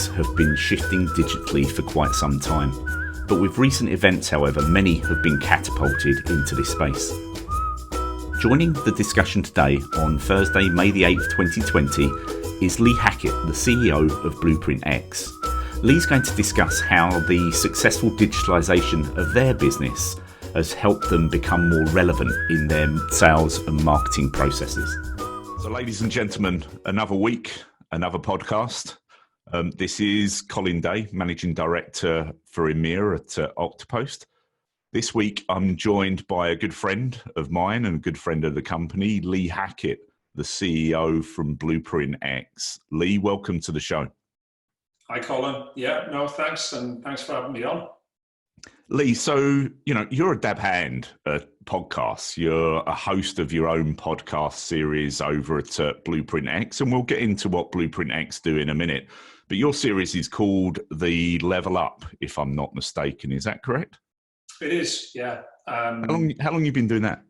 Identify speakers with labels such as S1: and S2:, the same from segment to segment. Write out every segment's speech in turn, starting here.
S1: companies have been shifting digitally for quite some time. But with recent events, however, many have been catapulted into this space. Joining the discussion today on Thursday, May the 8th, 2020, is Lee Hackett, the CEO of BluprintX. Lee's going to discuss how the successful digitalisation of their business has helped them become more relevant in their sales and marketing processes. So, ladies and gentlemen, another week, another podcast. This is Colin Day, Managing Director for EMEA at Oktopost. This week, I'm joined by a good friend of mine and a good friend of the company, Lee Hackett, the CEO from BluprintX. Lee, welcome to the show.
S2: Hi, Colin. Yeah, no, thanks. And thanks for having me on.
S1: Lee, so, you're a dab hand at podcasts. You're a host of your own podcast series over at BluprintX, and we'll get into what BluprintX do in a minute. But your series is called The Level Up, if I'm not mistaken. Is that correct?
S2: It is, yeah.
S1: How long have you been doing that?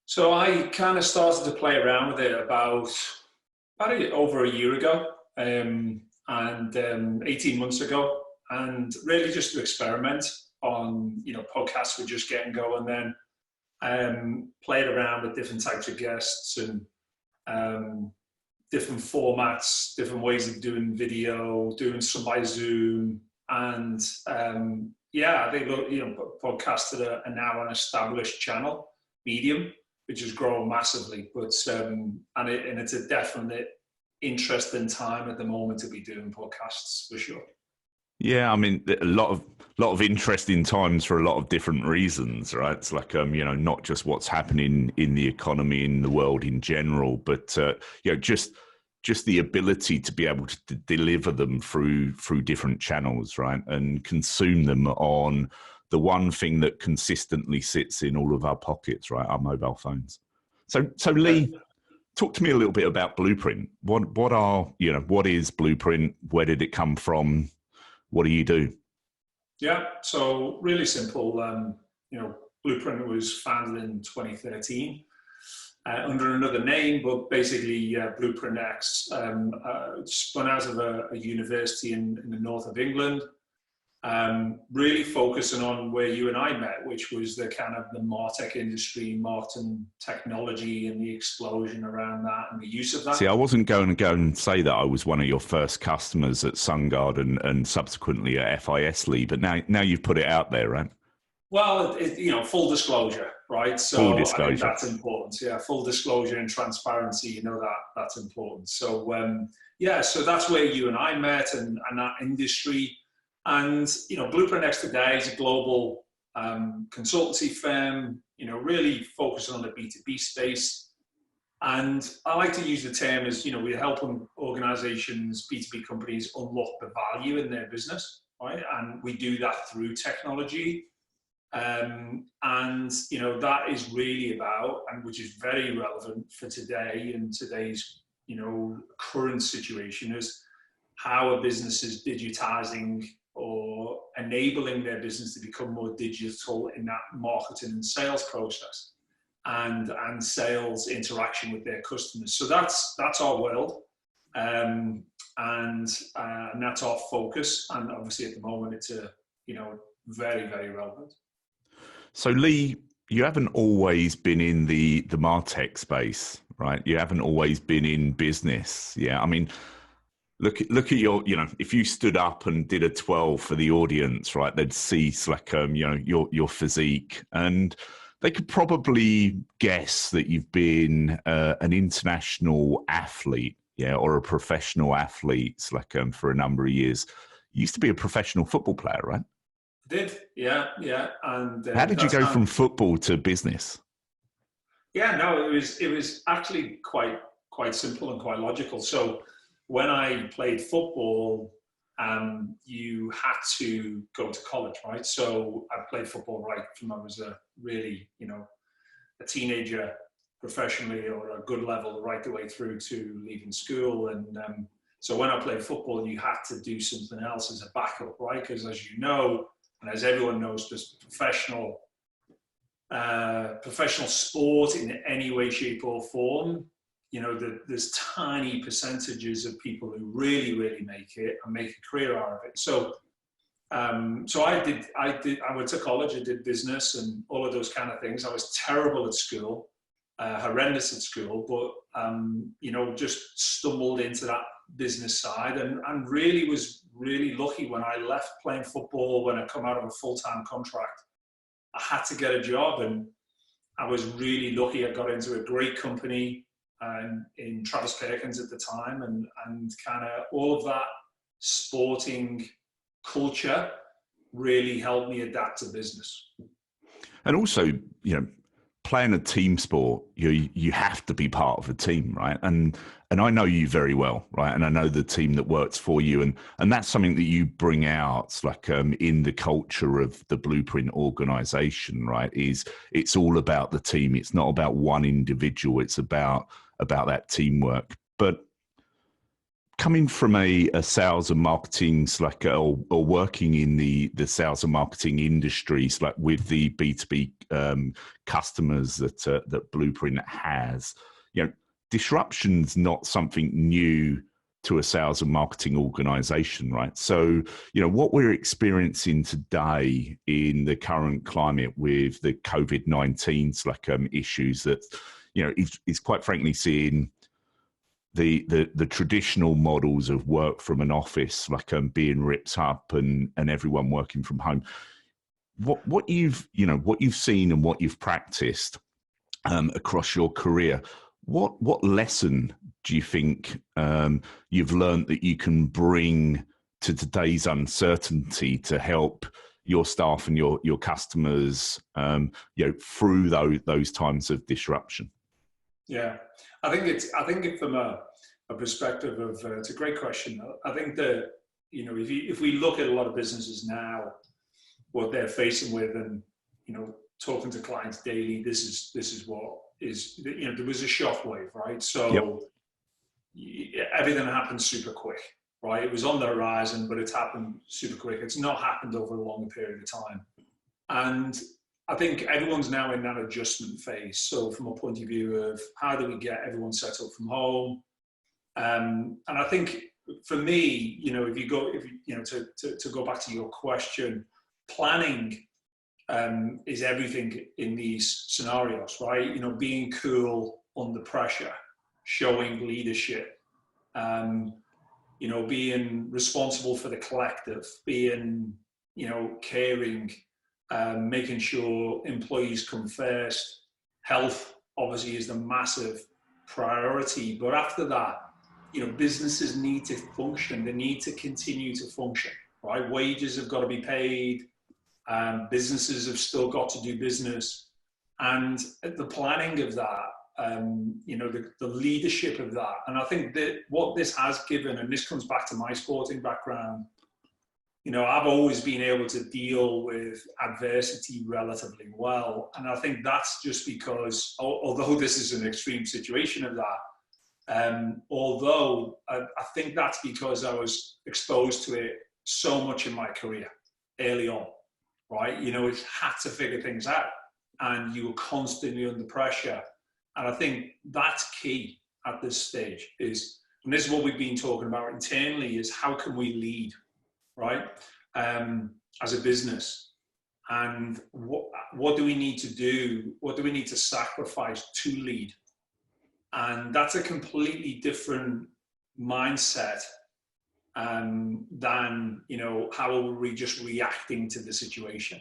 S2: So I kind of started to play around with it about over a year ago and 18 months ago, and really just to experiment on, podcasts were just getting going then, played around with different types of guests and different formats, different ways of doing video, doing some by Zoom. And I think, podcasts are now an established channel, medium, which has grown massively. But and it's a definite interesting time at the moment to be doing podcasts for sure.
S1: Yeah, I mean, a lot of interesting times for a lot of different reasons, right? It's like, not just what's happening in the economy, in the world in general, but, just the ability to be able to deliver them through different channels, right? And consume them on the one thing that consistently sits in all of our pockets, right? Our mobile phones. So Lee, talk to me a little bit about Blueprint. What is Blueprint? Where did it come from? What do you do?
S2: Yeah, so really simple. Blueprint was founded in 2013 under another name, but basically BluprintX spun out of a university in the north of England, really focusing on where you and I met, which was the kind of the MarTech industry, marketing technology, and the explosion around that and the use of that.
S1: See, I wasn't going to go and say that I was one of your first customers at SunGard and subsequently at FIS, Lee, but now you've put it out there, right?
S2: Well, full disclosure, right? So
S1: full disclosure.
S2: I think that's important. Yeah, full disclosure and transparency, that's important. So, so that's where you and I met and that industry. And, BluprintX today is a global consultancy firm, really focusing on the B2B space. And I like to use the term as, we're helping organizations, B2B companies unlock the value in their business, right? And we do that through technology. That is really about, and which is very relevant for today and today's, current situation, is how a business is digitizing or enabling their business to become more digital in that marketing and sales process and sales interaction with their customers. So that's our world. And that's our focus. And obviously at the moment it's very, very relevant.
S1: So Lee, you haven't always been in the MarTech space, right? You haven't always been in business. Yeah. I mean, look at your, if you stood up and did a 12 for the audience, right, they'd see like, your physique, and they could probably guess that you've been an international athlete, or a professional athlete, like for a number of years. You used to be a professional football player, right?
S2: Did, yeah. And
S1: how did you go from football to business?
S2: Yeah, no, it was actually quite simple and quite logical. So when I played football, you had to go to college, right? So I played football right from I was a really, a teenager professionally or a good level right the way through to leaving school. And so when I played football, you had to do something else as a backup, right? Because as you know, and as everyone knows, this professional sport in any way, shape or form there's tiny percentages of people who really make it and make a career out of it. So I went to college, I did business and all of those kind of things. I was terrible at school, horrendous at school, but, just stumbled into that business side and really was really lucky when I left playing football, when I come out of a full-time contract. I had to get a job, and I was really lucky. I got into a great company in Travis Perkins at the time, and kind of all of that sporting culture really helped me adapt to business.
S1: And also, playing a team sport, you have to be part of a team, right? And I know you very well, right? And I know the team that works for you, and that's something that you bring out, like in the culture of the Blueprint organization, right? It's all about the team. It's not about one individual. It's about that teamwork. But coming from a sales and marketing, or working in the sales and marketing industries, like with the B2B customers that Blueprint has, disruption's not something new to a sales and marketing organization, right? So, what we're experiencing today in the current climate with the COVID-19 issues that, is quite frankly seeing the traditional models of work from an office being ripped up and everyone working from home. What you've seen and what you've practiced across your career, what lesson do you think you've learned that you can bring to today's uncertainty to help your staff and your customers through those times of disruption?
S2: Yeah, I think from a perspective of, it's a great question. I think that, if we look at a lot of businesses now, what they're facing with, and, talking to clients daily, this is what is, there was a shockwave, right? So everything happened super quick, right? It was on the horizon, but it's happened super quick. It's not happened over a longer period of time. And I think everyone's now in that adjustment phase. So from a point of view of how do we get everyone set up from home? And I think for me, to go back to your question, planning is everything in these scenarios, right? Being cool under pressure, showing leadership, being responsible for the collective, being, caring, making sure employees come first. Health obviously is the massive priority, but after that, businesses need to function. They need to continue to function, right? Wages have got to be paid. Businesses have still got to do business, and the planning of that, the leadership of that. And I think that what this has given, and this comes back to my sporting background, I've always been able to deal with adversity relatively well. And I think that's just because, although this is an extreme situation of that, although I think that's because I was exposed to it so much in my career early on, right? It had to figure things out, and you were constantly under pressure. And I think that's key at this stage is, and this is what we've been talking about internally, is how can we lead, right? As a business, and what do we need to do? What do we need to sacrifice to lead? And that's a completely different mindset than, how are we just reacting to the situation?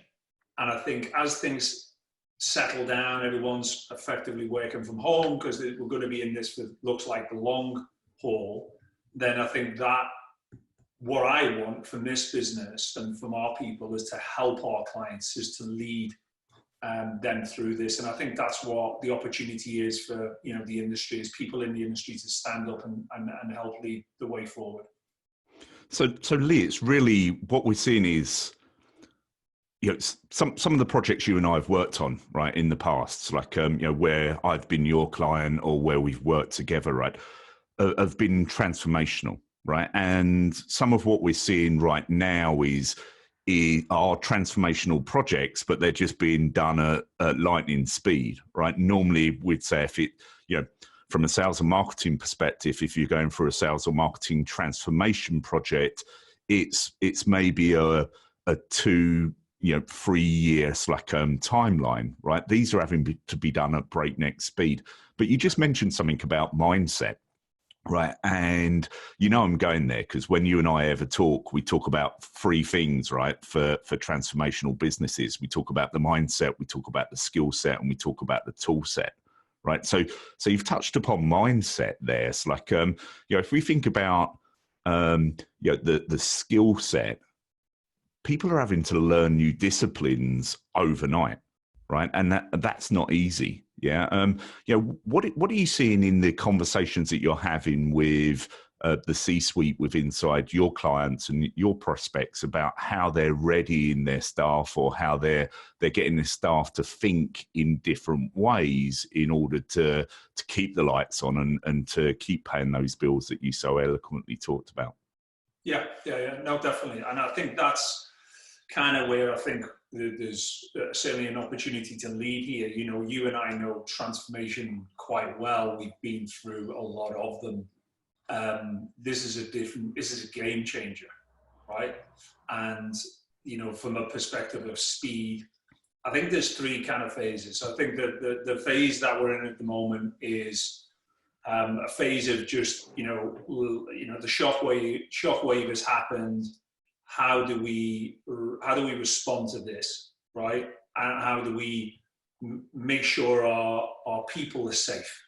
S2: And I think as things settle down, everyone's effectively working from home because we're going to be in this for, looks like, the long haul, then I think that what I want from this business and from our people is to help our clients, is to lead them through this. And I think that's what the opportunity is for, the industry, is people in the industry to stand up and help lead the way forward.
S1: So Lee, it's really what we're seeing is, some of the projects you and I have worked on, right, in the past, like, where I've been your client or where we've worked together, right, have been transformational. Right. And some of what we're seeing right now are transformational projects, but they're just being done at lightning speed. Right. Normally we'd say if it, from a sales and marketing perspective, if you're going for a sales or marketing transformation project, it's maybe a 2, 3 year timeline, right? These are having to be done at breakneck speed. But you just mentioned something about mindset. Right. And, I'm going there because when you and I ever talk, we talk about 3 things, right, for transformational businesses. We talk about the mindset, we talk about the skill set, and we talk about the tool set. Right. So you've touched upon mindset there. It's like, if we think about, the skill set, people are having to learn new disciplines overnight. Right. And that's not easy. Yeah. What are you seeing in the conversations that you're having with the C-suite with inside your clients and your prospects about how they're readying their staff, or how they're getting their staff to think in different ways in order to keep the lights on and to keep paying those bills that you so eloquently talked about?
S2: Yeah. No, definitely. And I think that's kind of where I think there's certainly an opportunity to lead here. You and I know transformation quite well. We've been through a lot of them. This is a game changer, right? And, from a perspective of speed, I think there's 3 kind of phases. I think that the phase that we're in at the moment is a phase of just, the shockwave has happened. How do we respond to this, right? And how do we make sure our people are safe,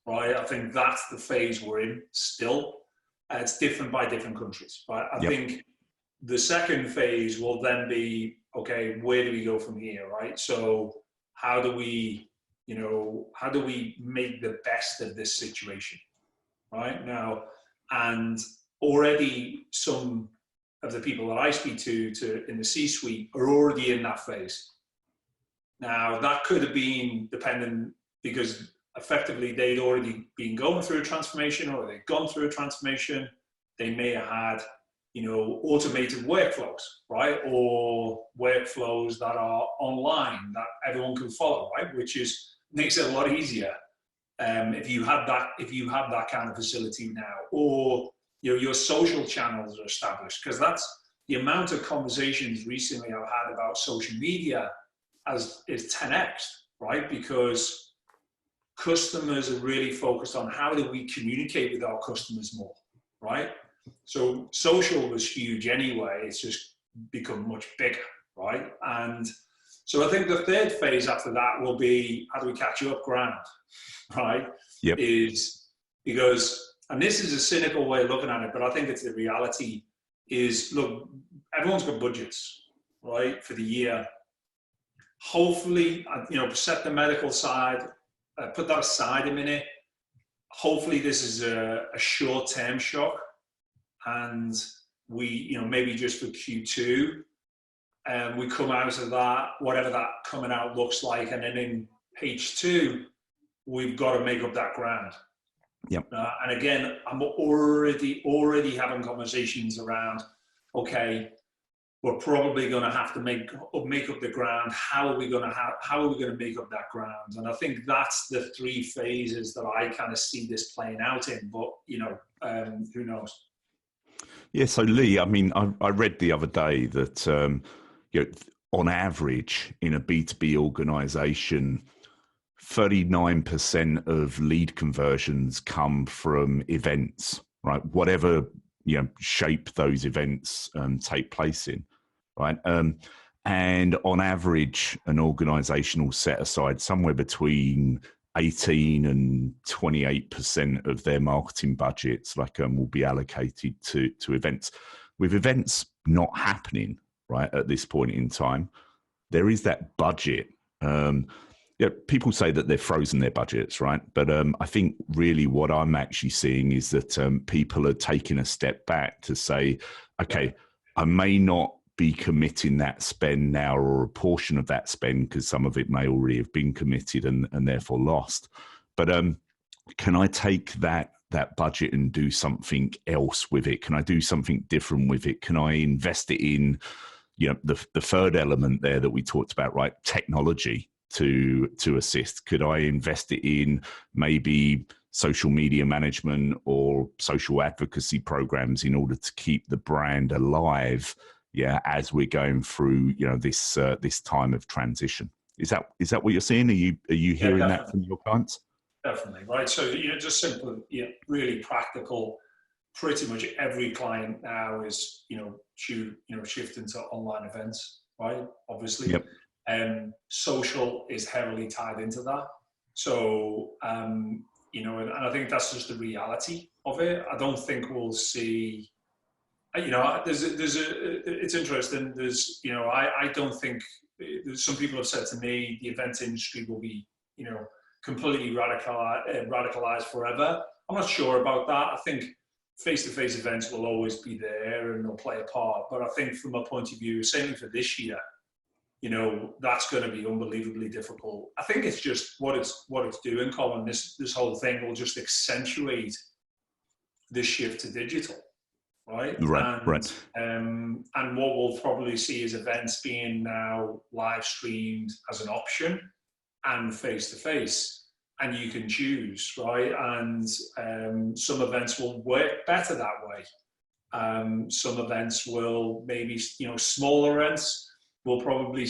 S2: right? I think that's the phase we're in still. It's different by different countries, right? I think the second phase will then be, okay, where do we go from here, right? So how do we make the best of this situation, right? Now, and already some of the people that I speak to in the C-suite are already in that phase. Now, that could have been dependent because effectively they'd already been going through a transformation, or they'd gone through a transformation. They may have had, automated workflows, right? Or workflows that are online that everyone can follow, right? Which makes it a lot easier if you have that kind of facility now. Or your social channels are established, because that's the amount of conversations recently I've had about social media is 10x, right? Because customers are really focused on how do we communicate with our customers more, right? So social was huge anyway. It's just become much bigger, right? And so I think the third phase after that will be, how do we catch up ground, right?
S1: Yep.
S2: Is because, and this is a cynical way of looking at it, but I think it's the reality is, look, everyone's got budgets, right, for the year. Hopefully, set the medical side, put that aside a minute. Hopefully this is a short-term shock, and we, maybe just for Q2, we come out of that, whatever that coming out looks like, and then in H2, we've got to make up that ground.
S1: Yep.
S2: And again, I'm already having conversations around, okay, we're probably going to have to make up the ground. How are we going to make up that ground? And I think that's the 3 phases that I kind of see this playing out in. But who knows?
S1: Yeah. So Lee, I mean, I read the other day that on average in a B2B organization, 39% of lead conversions come from events, right? Whatever shape those events take place in, right? And on average, an organization will set aside somewhere between 18 and 28% of their marketing budgets, will be allocated to events. With events not happening, right, at this point in time, there is that budget. People say that they've frozen their budgets, right? But I think really what I'm actually seeing is that people are taking a step back to say, okay, I may not be committing that spend now, or a portion of that spend, because some of it may already have been committed and therefore lost. But can I take that budget and do something else with it? Can I do something different with it? Can I invest it in, the third element there that we talked about, right? Technology to assist. Could I invest it in maybe social media management or social advocacy programs in order to keep the brand alive, yeah, as we're going through, you know, this time of transition. Is that what you're seeing? Are you hearing that from your clients?
S2: Definitely, right. So, you know, just simple, you know, really practical. Pretty much every client now is, shifting to online events, right? Obviously,
S1: Yep.
S2: Social is heavily tied into that. So, and I think that's just the reality of it. I don't think we'll see. It's interesting. I don't think. Some people have said to me the event industry will be, completely radicalized forever. I'm not sure about that. I think face-to-face events will always be there and they'll play a part. But I think from a point of view, certainly for this year, that's going to be unbelievably difficult. I think it's just what it's doing, Colin. This whole thing will just accentuate the shift to digital, right?
S1: Right.
S2: And what we'll probably see is events being now live streamed as an option and face-to-face. And you can choose, right? And some events will work better that way. Some events will maybe, smaller events will probably,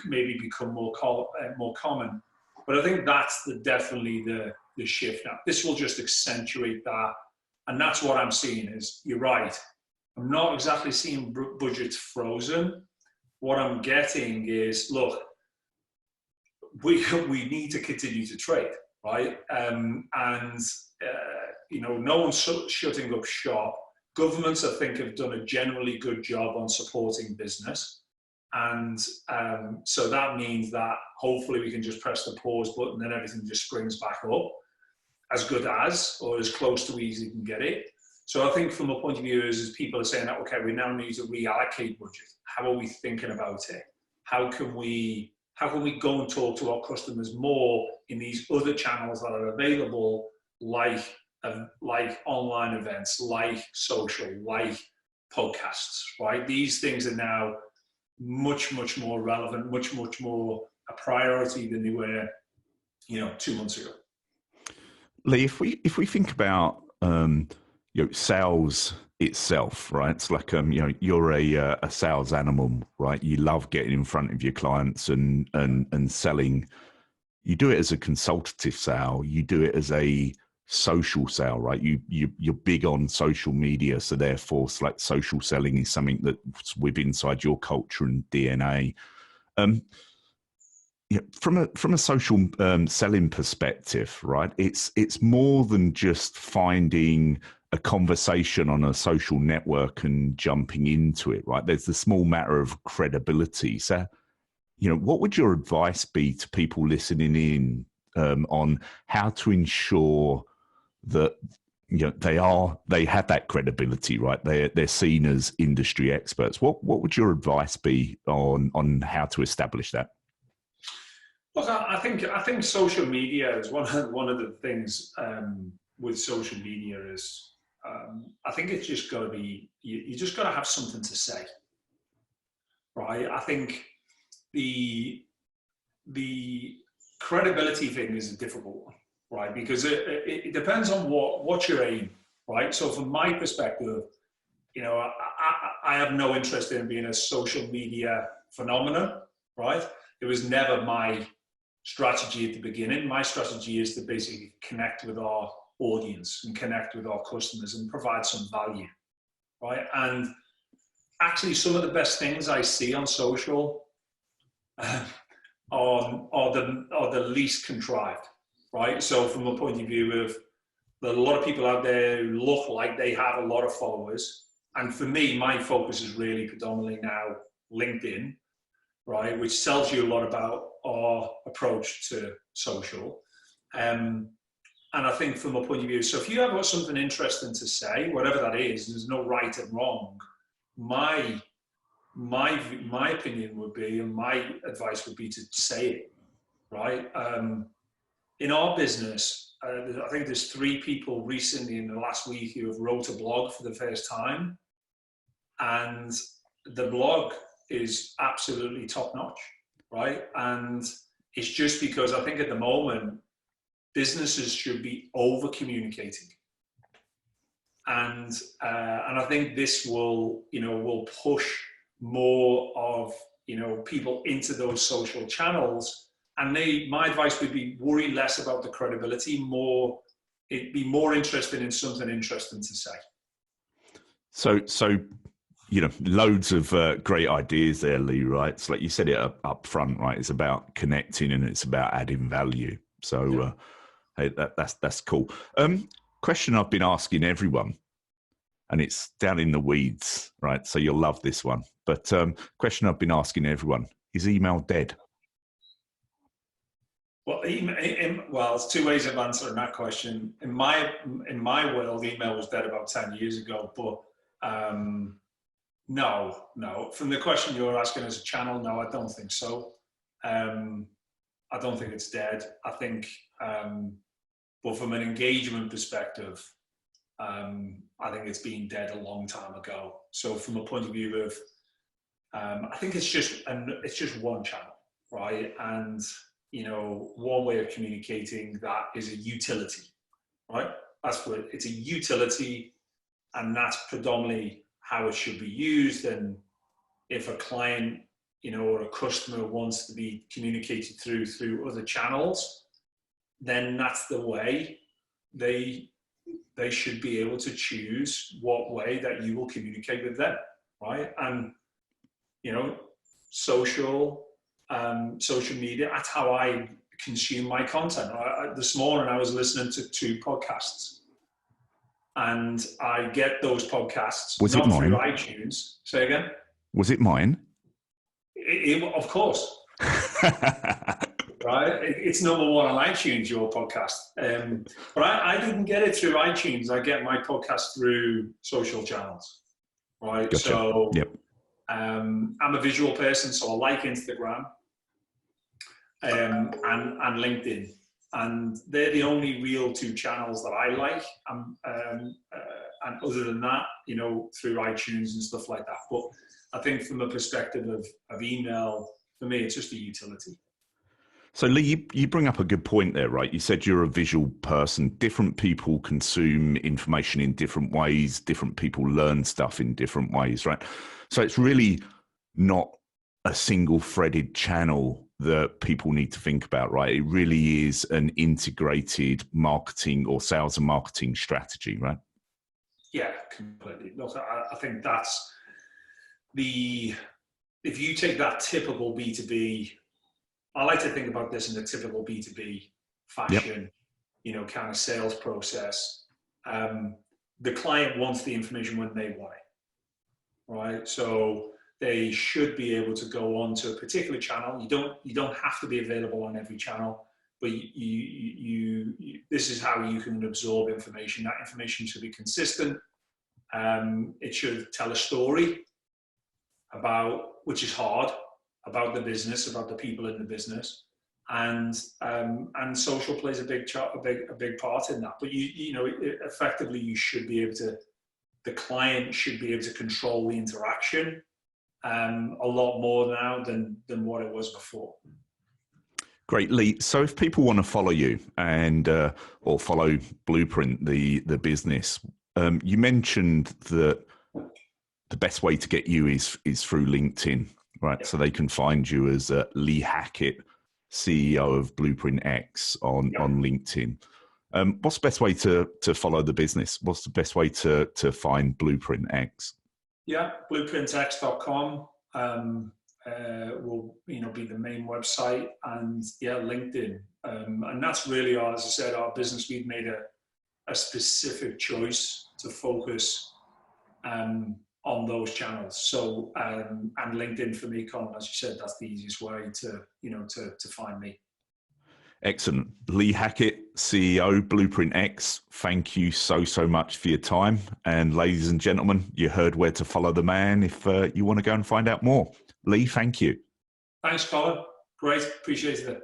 S2: maybe become more common. But I think that's definitely the shift now. This will just accentuate that. And that's what I'm seeing is, you're right. I'm not exactly seeing budgets frozen. What I'm getting is, look, we need to continue to trade, right? No one's shutting up shop. Governments, I think, have done a generally good job on supporting business. And so that means that hopefully we can just press the pause button and everything just springs back up as good as, or as close to easy can get it. So I think from a point of view is people are saying that, okay, we now need to reallocate budget. How are we thinking about it? How can we go and talk to our customers more in these other channels that are available, like online events, like social, like podcasts, right? These things are now much, much more relevant, much, much more a priority than they were, 2 months ago.
S1: Lee, if we think about sales itself, right? It's like you're a sales animal, right? You love getting in front of your clients and selling. You do it as a consultative sale. You do it as a social sale, right? You're big on social media, so therefore, like social selling is something that's within inside your culture and DNA. From a social selling perspective, right? It's more than just finding a conversation on a social network and jumping into it, right? There's the small matter of credibility. So, what would your advice be to people listening in on how to ensure that they have that credibility, right? They're seen as industry experts. What would your advice be on how to establish that?
S2: Look, I think social media is one of the things with social media is I think it's just got to be you just got to have something to say, right? I think the credibility thing is a difficult one, right? Because it depends on what your aim, right? So from my perspective, I have no interest in being a social media phenomenon, right? It was never my strategy at the beginning. My strategy is to basically connect with our audience and connect with our customers and provide some value, right? And actually, some of the best things I see on social are the least contrived, right? So from a point of view of a lot of people out there who look like they have a lot of followers, and for me, my focus is really predominantly now LinkedIn, right, which tells you a lot about our approach to social. And I think from a point of view, so if you have got something interesting to say, whatever that is, there's no right and wrong. My opinion would be, and my advice would be to say it, right? In our business, I think there's 3 people recently in the last week who have wrote a blog for the first time. And the blog is absolutely top notch, right? And it's just because I think at the moment, businesses should be over communicating. And I think this will push more of, people into those social channels. And my advice would be worry less about the credibility, be more interested in something interesting to say.
S1: So loads of great ideas there, Lee, right? It's like you said it up front, right? It's about connecting and it's about adding value. So hey, that's cool. Question I've been asking everyone, and it's down in the weeds, right? So you'll love this one. But question I've been asking everyone, is email dead?
S2: Well, there's two ways of answering that question. In my world, email was dead about 10 years ago, but no. From the question you're asking as a channel, no, I don't think so. I don't think it's dead. I think, but from an engagement perspective, I think it's been dead a long time ago. So from a point of view of, I think it's just one channel, right? And one way of communicating that is a utility, right? That's what it's a utility, and that's predominantly how it should be used. And if a client, or a customer wants to be communicated through other channels, then that's the way they should be able to choose what way that you will communicate with them, right? And social media, that's how I consume my content. This morning I was listening to 2 podcasts, and I get those podcasts not through iTunes. Say again?
S1: Was it mine?
S2: Of course. Right? It's number 1 on iTunes, your podcast. But I didn't get it through iTunes. I get my podcast through social channels, right?
S1: Gotcha.
S2: So
S1: yep.
S2: I'm a visual person, so I like Instagram and LinkedIn. And they're the only real 2 channels that I like. And other than that, through iTunes and stuff like that. But I think from a perspective of email, for me, it's just a utility.
S1: So Lee, you bring up a good point there, right? You said you're a visual person. Different people consume information in different ways. Different people learn stuff in different ways, right? So it's really not a single threaded channel that people need to think about, right? It really is an integrated marketing or sales and marketing strategy, right?
S2: Yeah, completely. Look, I think that's if you take that typical B2B, I like to think about this in the typical B2B fashion, yep. Kind of sales process. The client wants the information when they want it, right? So they should be able to go on to a particular channel. You don't have to be available on every channel, but this is how you can absorb information. That information should be consistent. It should tell a story which is hard, about the business, about the people in the business, and social plays a big part in that. But effectively, you should be able to. The client should be able to control the interaction a lot more now than what it was before.
S1: Great, Lee. So if people want to follow you and or follow Blueprint, the business, you mentioned that the best way to get you is through LinkedIn, right? Yep. So they can find you as Lee Hackett, CEO of BluprintX on LinkedIn. What's the best way to follow the business? What's the best way to find BluprintX? Yeah,
S2: BluprintX.com will be the main website, and LinkedIn, and that's really as I said, our business. We've made a specific choice to focus on those channels. So and LinkedIn for me, Colin, as you said, that's the easiest way to find me.
S1: Excellent. Lee Hackett, CEO, BluprintX, thank you so much for your time. And ladies and gentlemen, you heard where to follow the man if you want to go and find out more. Lee, thank you.
S2: Thanks, Colin. Great. Appreciate it.